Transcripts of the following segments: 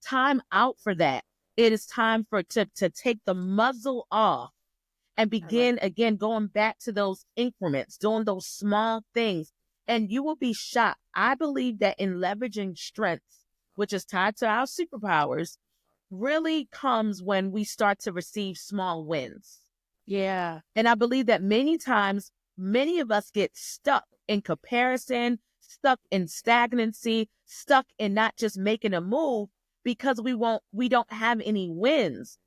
time out for that. It is time to take the muzzle off and begin again, going back to those increments, doing those small things. And you will be shocked. I believe that in leveraging strengths, which is tied to our superpowers, really comes when we start to receive small wins. Yeah. And I believe that many times, many of us get stuck in comparison, stuck in stagnancy, stuck in not just making a move because we don't have any wins.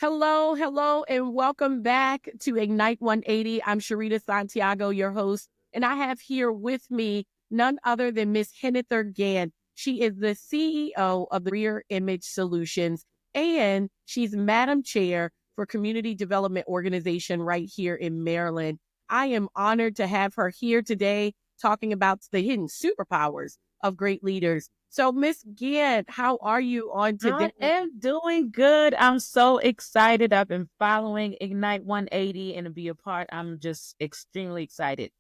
Hello, and welcome back to Ignite 180. I'm Sharita Santiago, your host, and I have here with me none other than Miss Hennifer Gann. She is the CEO of the Rear Image Solutions, and she's Madam Chair for Community Development Organization right here in Maryland. I am honored to have her here today talking about the hidden superpowers of great leaders. So, Miss Gann, how are you on today? I am doing good. I'm so excited. I've been following Ignite 180 and to be a part. I'm just extremely excited.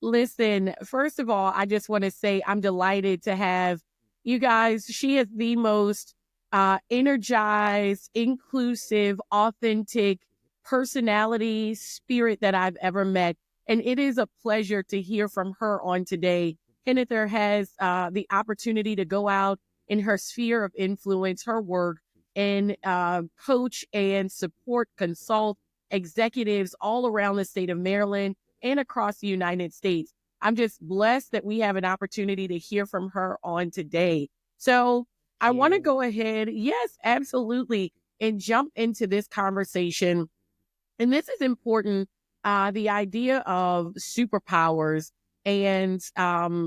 Listen, first of all, I just want to say I'm delighted to have you guys. She is the most energized, inclusive, authentic personality, spirit that I've ever met. And it is a pleasure to hear from her on today. Hennifer has the opportunity to go out in her sphere of influence, her work, and coach and support, consult executives all around the state of Maryland and across the United States. I'm just blessed that we have an opportunity to hear from her on today. So I want to go ahead, yes, absolutely, and jump into this conversation. And this is important, the idea of superpowers and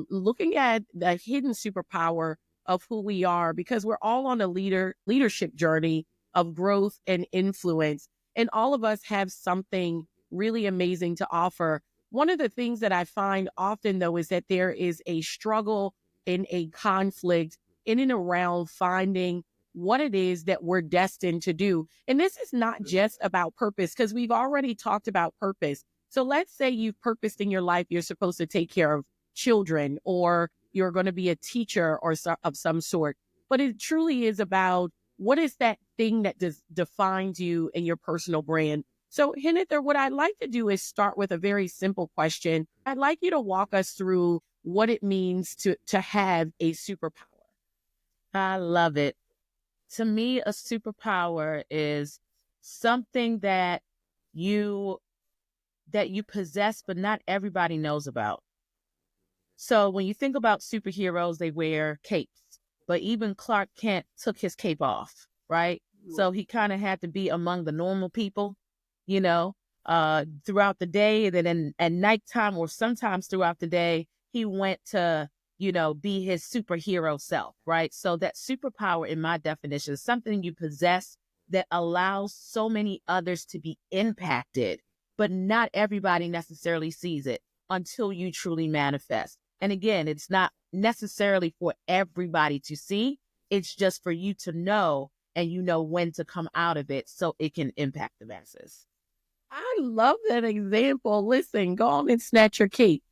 looking at the hidden superpower of who we are, because we're all on a leadership journey of growth and influence. And all of us have something really amazing to offer. One of the things that I find often, though, is that there is a struggle and a conflict in and around finding what it is that we're destined to do. And this is not just about purpose, because we've already talked about purpose. So let's say you've purposed in your life, you're supposed to take care of children, or you're going to be a teacher or of some sort. But it truly is about what is that thing that defines you and your personal brand. So, Hennifer, what I'd like to do is start with a very simple question. I'd like you to walk us through what it means to have a superpower. I love it. To me, a superpower is something that you possess, but not everybody knows about. So when you think about superheroes, they wear capes, but even Clark Kent took his cape off, right? So he kind of had to be among the normal people, throughout the day. And then at nighttime or sometimes throughout the day, he went to, be his superhero self, right? So that superpower, in my definition, is something you possess that allows so many others to be impacted, but not everybody necessarily sees it until you truly manifest. And again, it's not necessarily for everybody to see. It's just for you to know, and you know when to come out of it so it can impact the masses. I love that example. Listen, go on and snatch your cape.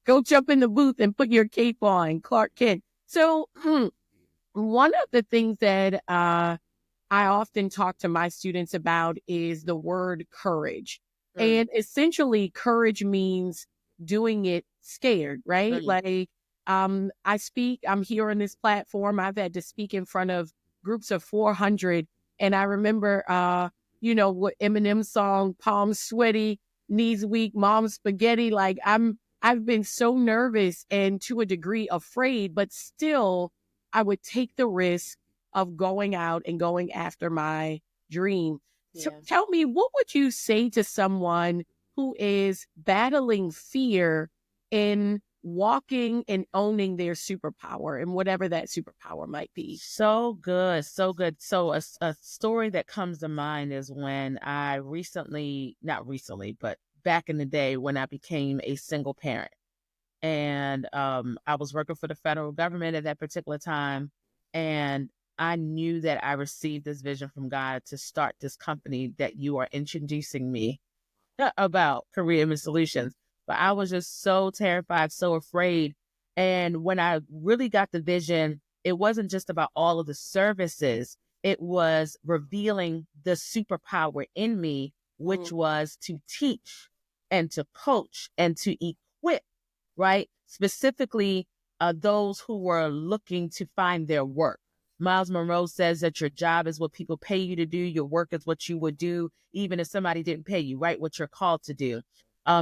Go jump in the booth and put your cape on, Clark Kent. So one of the things that I often talk to my students about is the word courage. And essentially, courage means doing it scared, right? Like, I'm here on this platform. I've had to speak in front of groups of 400. And I remember, what Eminem's song, palms sweaty, knees weak, mom's spaghetti. Like, I've been so nervous and to a degree afraid, but still I would take the risk of going out and going after my dream. Yeah. So tell me, what would you say to someone who is battling fear in walking and owning their superpower, and whatever that superpower might be? So good. So good. So a story that comes to mind is when I not recently, but back in the day when I became a single parent. And I was working for the federal government at that particular time. And I knew that I received this vision from God to start this company that you are introducing me about, Career Image Solutions. but I was just so terrified, so afraid. And when I really got the vision, it wasn't just about all of the services, it was revealing the superpower in me, which was to teach and to coach and to equip, right? Specifically, those who were looking to find their work. Miles Monroe says that your job is what people pay you to do. Your work is what you would do, even if somebody didn't pay you, right? What you're called to do.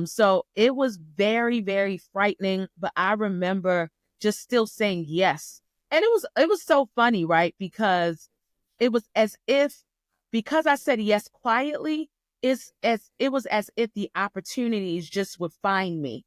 So it was very, very frightening, but I remember just still saying yes. And it was so funny, right? Because it was as if, because I said yes quietly, it was as if the opportunities just would find me.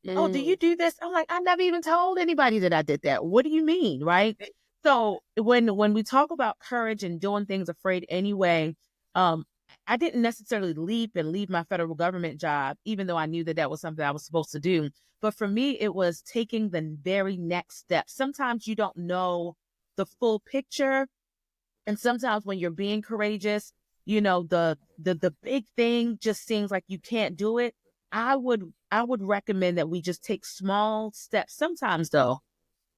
Oh, do you do this? I'm like, I never even told anybody that I did that. What do you mean? Right. So when we talk about courage and doing things afraid anyway, um, I didn't necessarily leap and leave my federal government job, even though I knew that that was something I was supposed to do. But for me, it was taking the very next step. Sometimes you don't know the full picture. And sometimes when you're being courageous, the big thing just seems like you can't do it. I would recommend that we just take small steps. Sometimes though,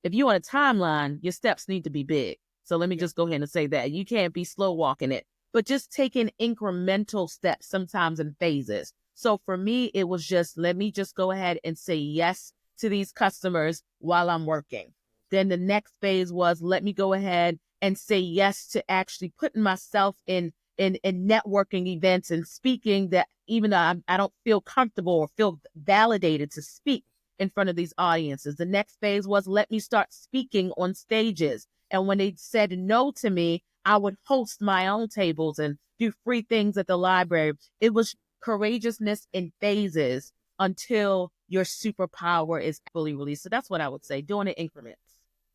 if you on a timeline, your steps need to be big. So let me just go ahead and say that. You can't be slow walking it, but just taking incremental steps sometimes in phases. So for me, it was just, let me just go ahead and say yes to these customers while I'm working. Then the next phase was, let me go ahead and say yes to actually putting myself in networking events and speaking, that even though I don't feel comfortable or feel validated to speak in front of these audiences. The next phase was, let me start speaking on stages. And when they said no to me, I would host my own tables and do free things at the library. It was courageousness in phases until your superpower is fully released. So that's what I would say, doing it in increments.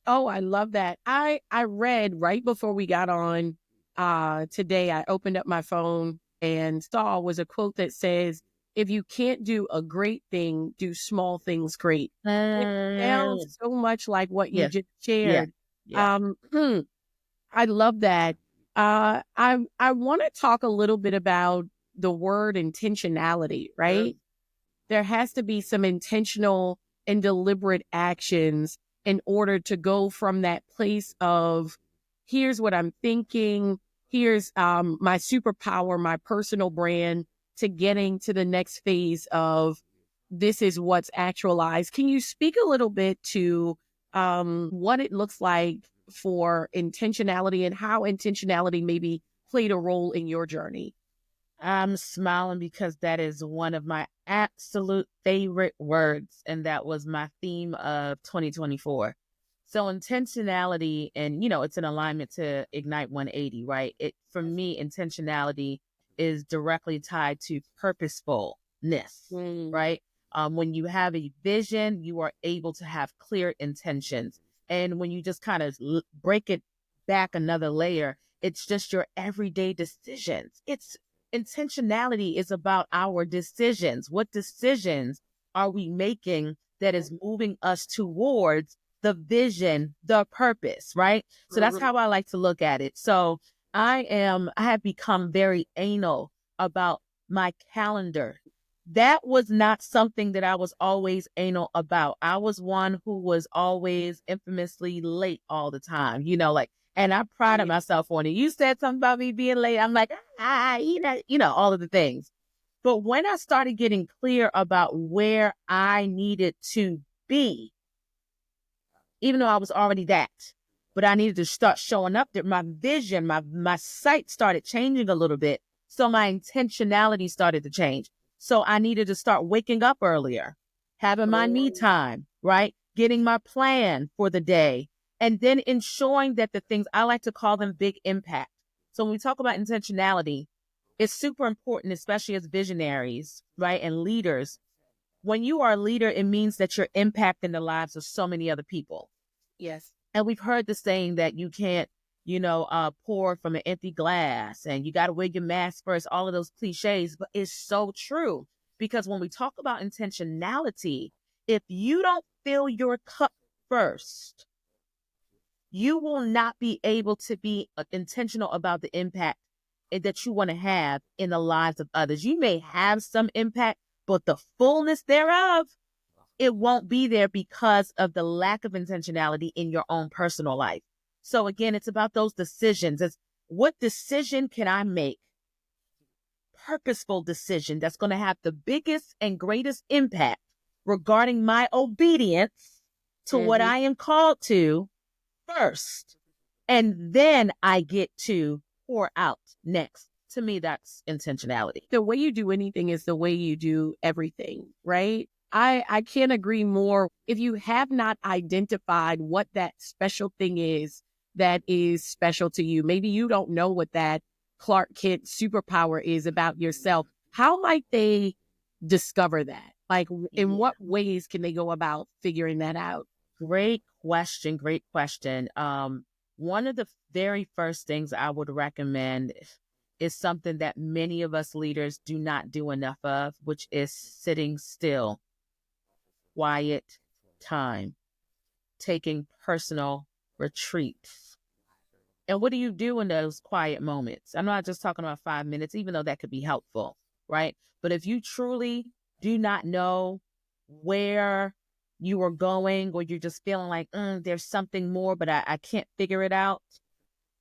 Oh, I love that. I read right before we got on today, I opened up my phone and saw was a quote that says, if you can't do a great thing, do small things great. It sounds so much like what you Yes, just yeah, shared. yeah. I love that. I want to talk a little bit about the word intentionality, right? There has to be some intentional and deliberate actions in order to go from that place of, here's what I'm thinking, here's my superpower, my personal brand, to getting to the next phase of, this is what's actualized. Can you speak a little bit to what it looks like for intentionality and how intentionality maybe played a role in your journey? I'm smiling because that is one of my absolute favorite words. And that was my theme of 2024. So intentionality, and it's an alignment to Ignite 180, right? For me, intentionality is directly tied to purposefulness, right? When you have a vision, you are able to have clear intentions. And when you just kind of break it back another layer, it's just your everyday decisions. Intentionality is about our decisions. What decisions are we making that is moving us towards the vision, the purpose, right? So that's how I like to look at it. So I have become very anal about my calendar. That was not something that I was always anal about. I was one who was always infamously late all the time, like, and I prided myself on it. You said something about me being late. I'm like, all of the things. But when I started getting clear about where I needed to be, even though I was already that, but I needed to start showing up there. My vision, my sight started changing a little bit. So my intentionality started to change. So I needed to start waking up earlier, having my me time, right? Getting my plan for the day, and then ensuring that the things, I like to call them big impact. So when we talk about intentionality, it's super important, especially as visionaries, right? And leaders. When you are a leader, it means that you're impacting the lives of so many other people. Yes. And we've heard the saying that you can't, pour from an empty glass, and you got to wear your mask first, all of those cliches, but it's so true. Because when we talk about intentionality, if you don't fill your cup first, you will not be able to be intentional about the impact that you want to have in the lives of others. You may have some impact, but the fullness thereof, it won't be there because of the lack of intentionality in your own personal life. So again, it's about those decisions. It's what decision can I make? Purposeful decision that's going to have the biggest and greatest impact regarding my obedience to what I am called to first. And then I get to pour out next. To me, that's intentionality. The way you do anything is the way you do everything, right? I can't agree more. If you have not identified what that special thing is that is special to you, maybe you don't know what that Clark Kent superpower is about yourself. How might they discover that? Like, in what ways can they go about figuring that out? Great question. Great question. One of the very first things I would recommend is something that many of us leaders do not do enough of, which is sitting still, quiet time, taking personal retreats. And what do you do in those quiet moments? I'm not just talking about 5 minutes, even though that could be helpful, right? But if you truly do not know where you are going, or you're just feeling like there's something more, but I can't figure it out,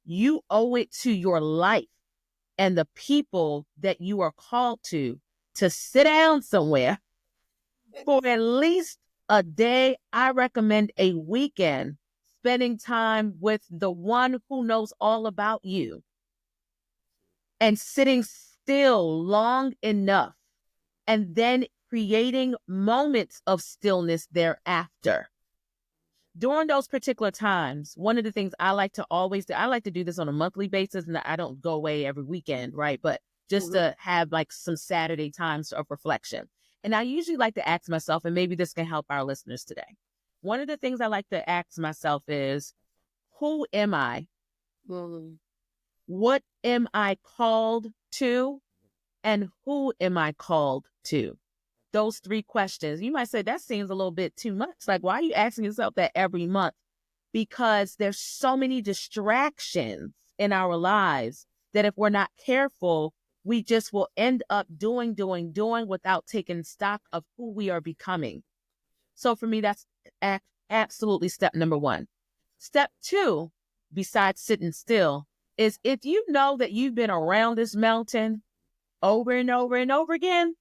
you owe it to your life and the people that you are called to sit down somewhere for at least a day. I recommend a weekend, spending time with the one who knows all about you and sitting still long enough, and then creating moments of stillness thereafter. During those particular times, one of the things I like to always do, I like to do this on a monthly basis, and I don't go away every weekend, right? But just to have like some Saturday times of reflection. And I usually like to ask myself, and maybe this can help our listeners today. One of the things I like to ask myself is, who am I? What am I called to? And who am I called to? Those three questions. You might say that seems a little bit too much. Like, why are you asking yourself that every month? Because there's so many distractions in our lives that if we're not careful, we just will end up doing without taking stock of who we are becoming. So for me, that's absolutely step number one. Step two, besides sitting still, is if you know that you've been around this mountain over and over and over again,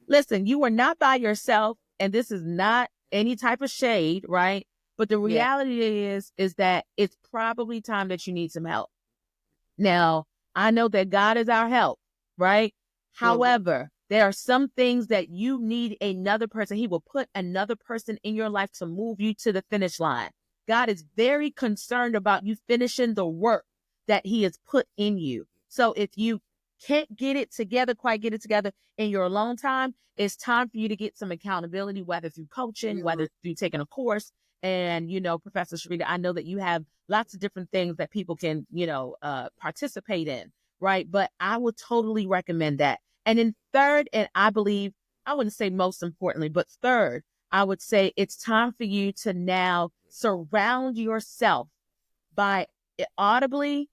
listen, you are not by yourself, and this is not any type of shade, right? But the reality is that it's probably time that you need some help. Now, I know that God is our help, right? However, there are some things that you need another person. He will put another person in your life to move you to the finish line. God is very concerned about you finishing the work that he has put in you. So if you can't quite get it together in your alone time, it's time for you to get some accountability, whether through coaching, whether through taking a course. And, Professor Sharita, I know that you have lots of different things that people can, participate in, right? But I would totally recommend that. And then third, and I believe, I wouldn't say most importantly, but third, I would say it's time for you to now surround yourself by audibly,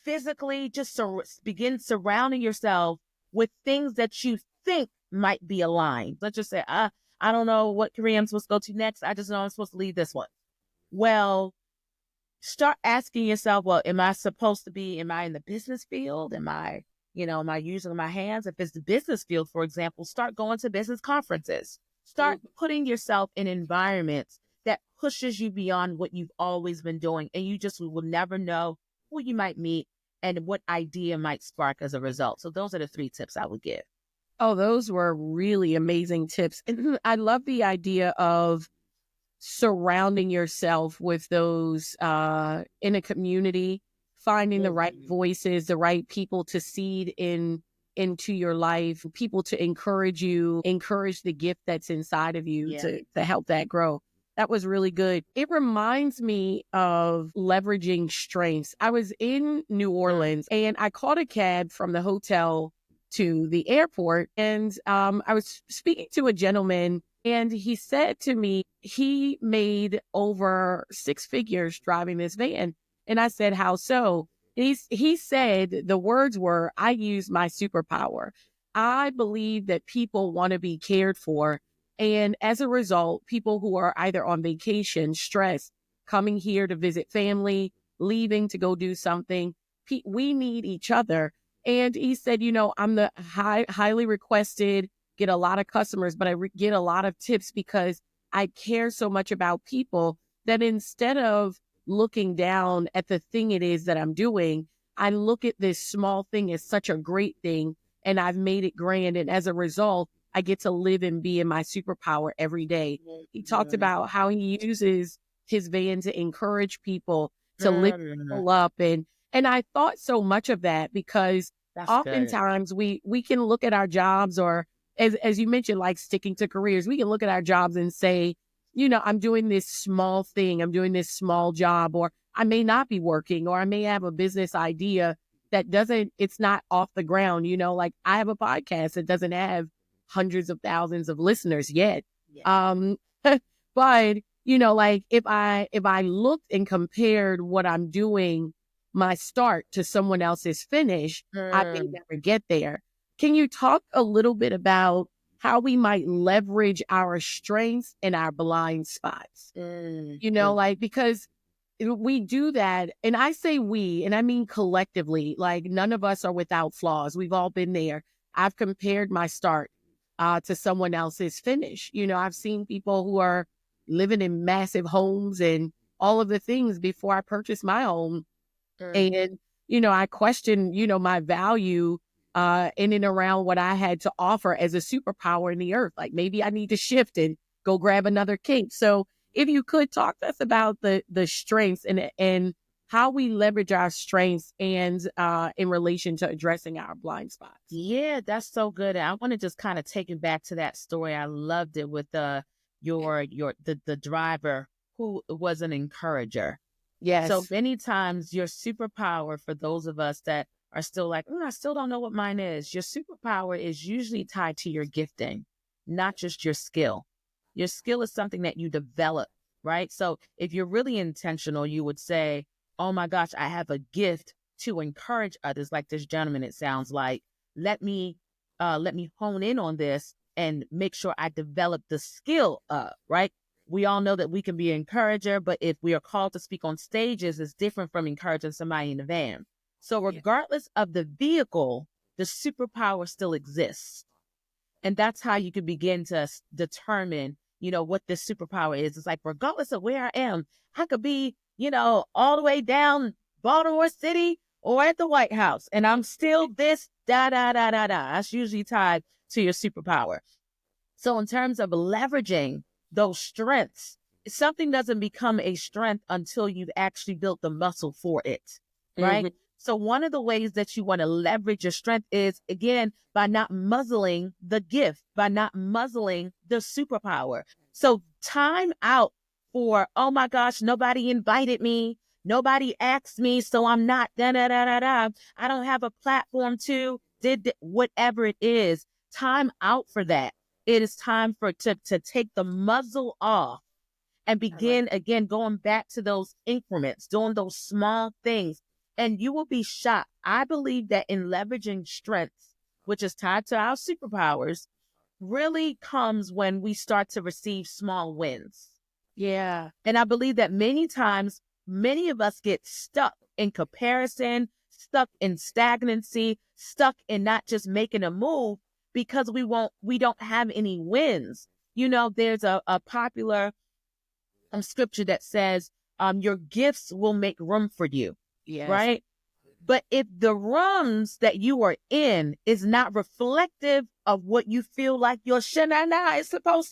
physically, just begin surrounding yourself with things that you think might be aligned. Let's just say, I don't know what career I'm supposed to go to next. I just know I'm supposed to leave this one. Well, start asking yourself, well, am I in the business field? Am I using my hands? If it's the business field, for example, start going to business conferences. Start putting yourself in environments that pushes you beyond what you've always been doing. And you just will never know who you might meet and what idea might spark as a result. So those are the 3 tips I would give. Oh, those were really amazing tips. And I love the idea of surrounding yourself with those in a community, finding the right voices, the right people to seed into your life, people to encourage you, encourage the gift that's inside of you to help that grow. That was really good. It reminds me of leveraging strengths. I was in New Orleans and I caught a cab from the hotel to the airport, and I was speaking to a gentleman, and he said to me he made over 6 figures driving this van. And I said, how so? He said the words were, I use my superpower. I believe that people want to be cared for. And as a result, people who are either on vacation, stressed, coming here to visit family, leaving to go do something, we need each other. And he said, I'm the highly requested, get a lot of customers, but I get a lot of tips because I care so much about people that instead of looking down at the thing it is that I'm doing, I look at this small thing as such a great thing, and I've made it grand. And as a result, I get to live and be in my superpower every day. He talked about how he uses his van to encourage people, to lift people up. And I thought so much of that because That's good. oftentimes we can look at our jobs, or as you mentioned, like sticking to careers, we can look at our jobs and say, I'm doing this small thing, I'm doing this small job, or I may not be working, or I may have a business idea it's not off the ground. Like I have a podcast that doesn't have hundreds of thousands of listeners yet. Yeah. But, like if I looked and compared what I'm doing, my start to someone else's finish, I may never get there. Can you talk a little bit about how we might leverage our strengths and our blind spots? Like, because we do that. And I say we, and I mean collectively, like none of us are without flaws. We've all been there. I've compared my start to someone else's finish. I've seen people who are living in massive homes and all of the things before I purchased my home. And, I question, my value in and around what I had to offer as a superpower in the earth. Like maybe I need to shift and go grab another kink. So if you could talk to us about the strengths and how we leverage our strengths and in relation to addressing our blind spots. Yeah, that's so good. I want to just kind of take it back to that story. I loved it with the driver who was an encourager. Yes. So many times your superpower, for those of us that are still like, I still don't know what mine is. Your superpower is usually tied to your gifting, not just your skill. Your skill is something that you develop, right? So if you're really intentional, you would say, oh my gosh, I have a gift to encourage others, like this gentleman, it sounds like. Let me hone in on this and make sure I develop the skill of, right? We all know that we can be an encourager, but if we are called to speak on stages, it's different from encouraging somebody in the van. So regardless of the vehicle, the superpower still exists. And that's how you can begin to determine, what this superpower is. It's like, regardless of where I am, I could be, all the way down Baltimore City or at the White House, and I'm still this, da, da, da, da, da. That's usually tied to your superpower. So in terms of leveraging those strengths, something doesn't become a strength until you've actually built the muscle for it, right? So one of the ways that you want to leverage your strength is, again, by not muzzling the gift, by not muzzling the superpower. So time out for, oh my gosh, nobody invited me. Nobody asked me, so I'm not, da, da, da, da, da. I don't have a platform to, whatever it is. Time out for that. It is time to take the muzzle off and begin again, going back to those increments, doing those small things. And you will be shocked. I believe that in leveraging strengths, which is tied to our superpowers, really comes when we start to receive small wins. Yeah. And I believe that many times, many of us get stuck in comparison, stuck in stagnancy, stuck in not just making a move because we don't have any wins. There's a popular scripture that says, your gifts will make room for you. Yes. Right? But if the rooms that you are in is not reflective of what you feel like your shanana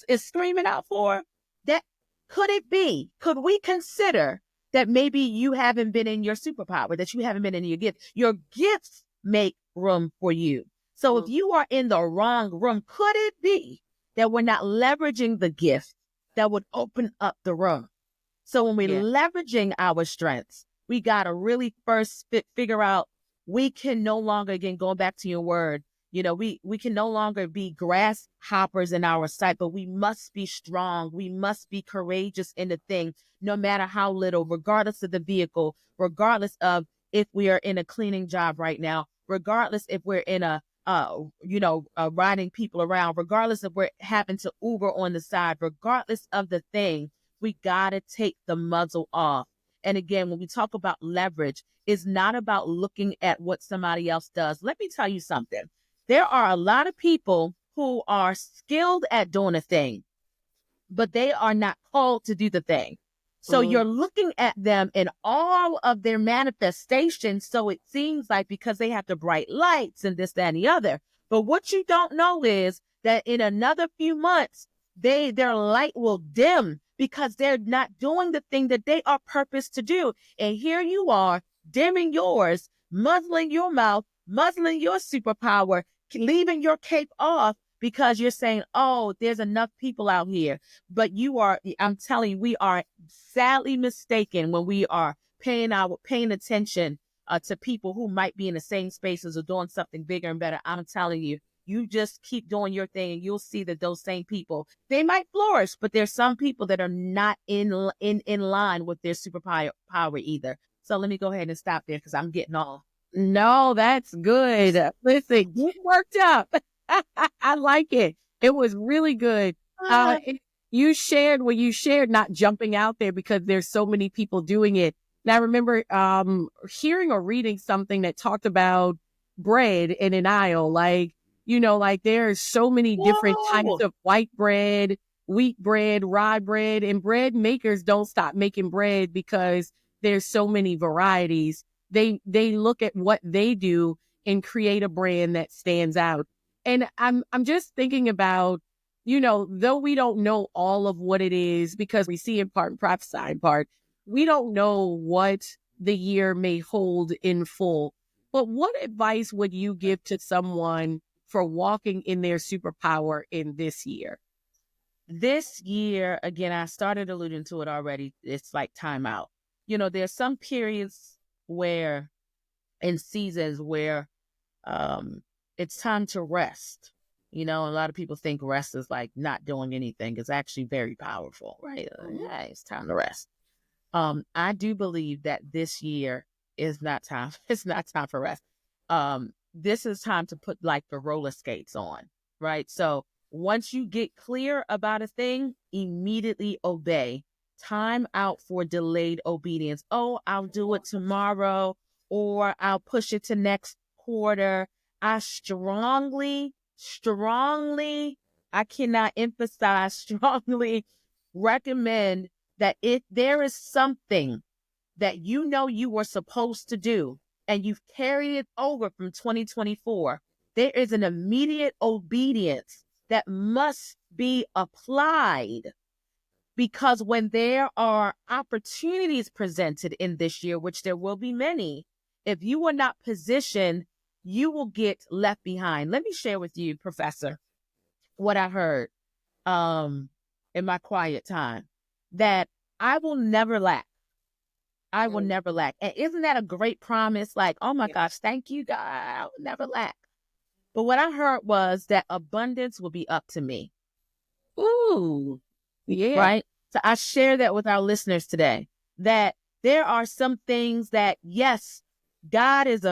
is screaming out for, that could it be? Could we consider that maybe you haven't been in your superpower, that you haven't been in your gift? Your gifts make room for you. So if you are in the wrong room, could it be that we're not leveraging the gift that would open up the room? So when we're leveraging our strengths, we got to really first figure out we can no longer, again, going back to your word, we can no longer be grasshoppers in our sight, but we must be strong. We must be courageous in the thing, no matter how little, regardless of the vehicle, regardless of if we are in a cleaning job right now, regardless if we're in a riding people around, regardless of we're having to Uber on the side, regardless of the thing, we got to take the muzzle off. And again, when we talk about leverage, it's not about looking at what somebody else does. Let me tell you something. There are a lot of people who are skilled at doing a thing, but they are not called to do the thing. So you're looking at them in all of their manifestations. So it seems like because they have the bright lights and this, that, and the other. But what you don't know is that in another few months, their light will dim because they're not doing the thing that they are purposed to do. And here you are dimming yours, muzzling your mouth, muzzling your superpower, leaving your cape off because you're saying, oh, there's enough people out here. But I'm telling you, we are sadly mistaken when we are paying attention to people who might be in the same spaces or doing something bigger and better. I'm telling you, you just keep doing your thing and you'll see that those same people, they might flourish, but there's some people that are not in line with their superpower either. So let me go ahead and stop there because I'm getting all. No, that's good. Listen, get worked up. I like it. It was really good. You shared not jumping out there because there's so many people doing it. And I remember hearing or reading something that talked about bread in an aisle. Like, like there's so many different types of white bread, wheat bread, rye bread, and bread makers don't stop making bread because there's so many varieties. They look at what they do and create a brand that stands out. And I'm just thinking about, though we don't know all of what it is because we see in part and prophesy in part, we don't know what the year may hold in full. But what advice would you give to someone for walking in their superpower in this year? This year, again, I started alluding to it already. It's like timeout. There's some periods in seasons where it's time to rest. A lot of people think rest is like not doing anything. It's actually very powerful, right? Yeah, it's time to rest. I do believe that this year is not time. It's not time for rest. This is time to put like the roller skates on, right? So once you get clear about a thing, immediately obey. Time out for delayed obedience. Oh, I'll do it tomorrow, or I'll push it to next quarter. I strongly, I cannot emphasize strongly recommend that if there is something that you were supposed to do and you've carried it over from 2024, there is an immediate obedience that must be applied. Because when there are opportunities presented in this year, which there will be many, if you are not positioned, you will get left behind. Let me share with you, Professor, what I heard in my quiet time, that I will never lack. I will never lack. And isn't that a great promise? Like, oh my gosh, thank you, God. I will never lack. But what I heard was that abundance will be up to me. Ooh, yeah. Right? So I share that with our listeners today, that there are some things that, yes, God is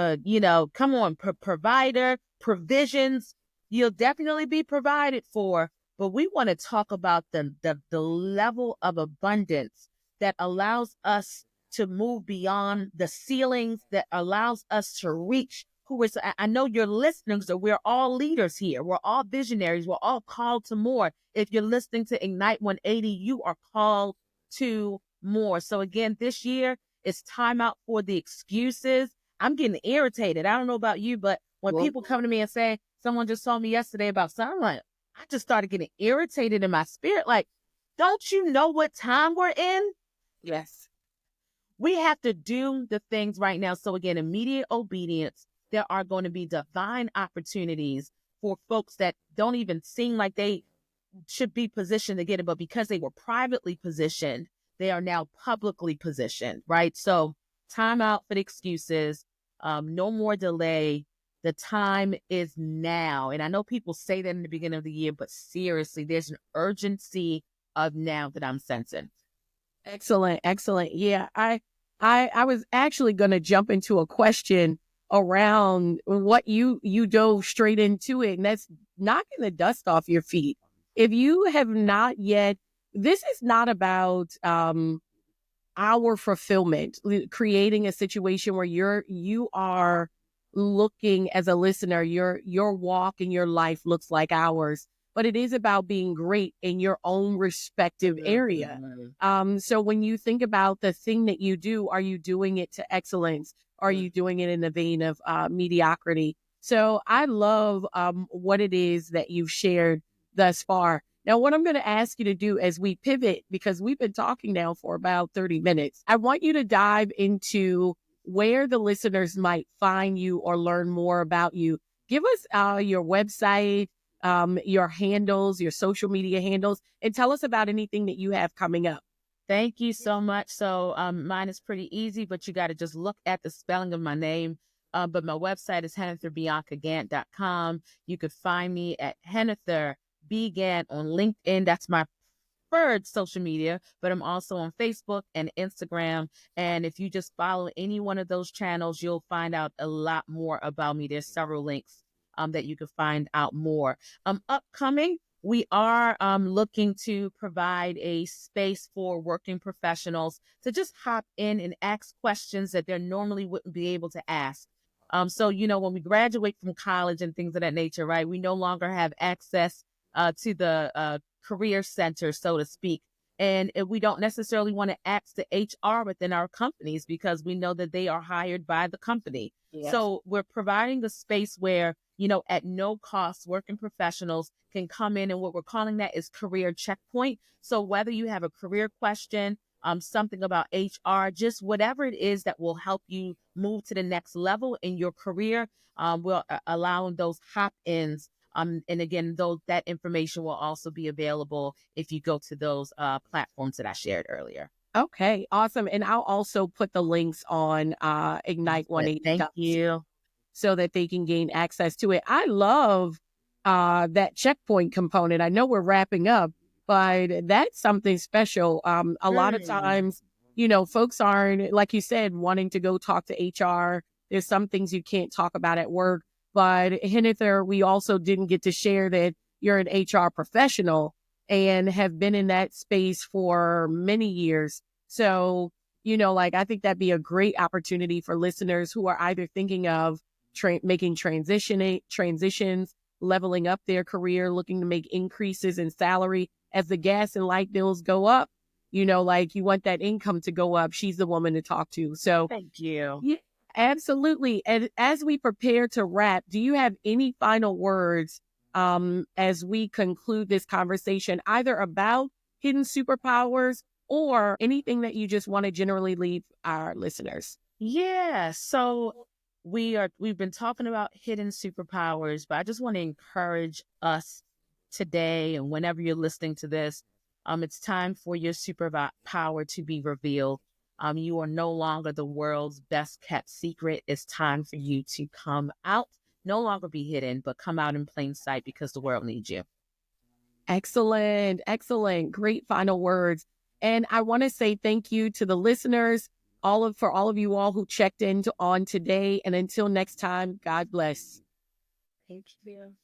provider, provisions. You'll definitely be provided for. But we want to talk about the level of abundance that allows us to move beyond the ceilings, that allows us to reach I know you're listening, so we're all leaders here. We're all visionaries. We're all called to more. If you're listening to Ignite 180, you are called to more. So again, this year, it's time out for the excuses. I'm getting irritated. I don't know about you, but when people come to me and say, someone just told me yesterday about something, like, I just started getting irritated in my spirit. Like, don't you know what time we're in? Yes. We have to do the things right now. So again, immediate obedience. There are going to be divine opportunities for folks that don't even seem like they should be positioned to get it, but because they were privately positioned, they are now publicly positioned, right? So time out for the excuses. No more delay. The time is now. And I know people say that in the beginning of the year, but seriously, there's an urgency of now that I'm sensing. Excellent. Excellent. Yeah. I was actually going to jump into a question around what you dove straight into it, and that's knocking the dust off your feet. If you have not yet, this is not about our fulfillment, creating a situation where you are looking as a listener, your walk in your life looks like ours, but it is about being great in your own respective area. So when you think about the thing that you do, are you doing it to excellence? Are you doing it in the vein of mediocrity? So I love what it is that you've shared thus far. Now, what I'm going to ask you to do as we pivot, because we've been talking now for about 30 minutes, I want you to dive into where the listeners might find you or learn more about you. Give us your website, your handles, your social media handles, and tell us about anything that you have coming up. Thank you so much. So mine is pretty easy, but you got to just look at the spelling of my name. But my website is henniferbiancagant.com. You could find me at Hennifer B. Gant on LinkedIn. That's my preferred social media, but I'm also on Facebook and Instagram. And if you just follow any one of those channels, you'll find out a lot more about me. There's several links that you can find out more. Upcoming, we are looking to provide a space for working professionals to just hop in and ask questions that they normally wouldn't be able to ask. So, when we graduate from college and things of that nature, right, we no longer have access to the career center, so to speak. And we don't necessarily want to ask the HR within our companies because we know that they are hired by the company. Yes. So we're providing a space where, at no cost, working professionals can come in, and what we're calling that is career checkpoint. So whether you have a career question, something about HR, just whatever it is that will help you move to the next level in your career, we're allowing those hop-ins. And again, though that information will also be available if you go to those platforms that I shared earlier. Okay, awesome. And I'll also put the links on Ignite 180. Thank you. So that they can gain access to it. I love that checkpoint component. I know we're wrapping up, but that's something special. A lot of times, folks aren't, like you said, wanting to go talk to HR. There's some things you can't talk about at work. But Hennifer, we also didn't get to share that you're an HR professional and have been in that space for many years. So, I think that'd be a great opportunity for listeners who are either thinking of making transitions, leveling up their career, looking to make increases in salary as the gas and light bills go up. You want that income to go up. She's the woman to talk to. So thank you. Yeah, absolutely. And as we prepare to wrap, do you have any final words as we conclude this conversation, either about hidden superpowers or anything that you just want to generally leave our listeners? Yeah. So we've been talking about hidden superpowers, but I just want to encourage us today and whenever you're listening to this, it's time for your superpower to be revealed. You are no longer the world's best kept secret. It's time for you to come out, no longer be hidden, but come out in plain sight because the world needs you. Excellent. Excellent. Great final words. And I want to say thank you to the listeners, for all of you all who checked in on today. And until next time, God bless. Thank you.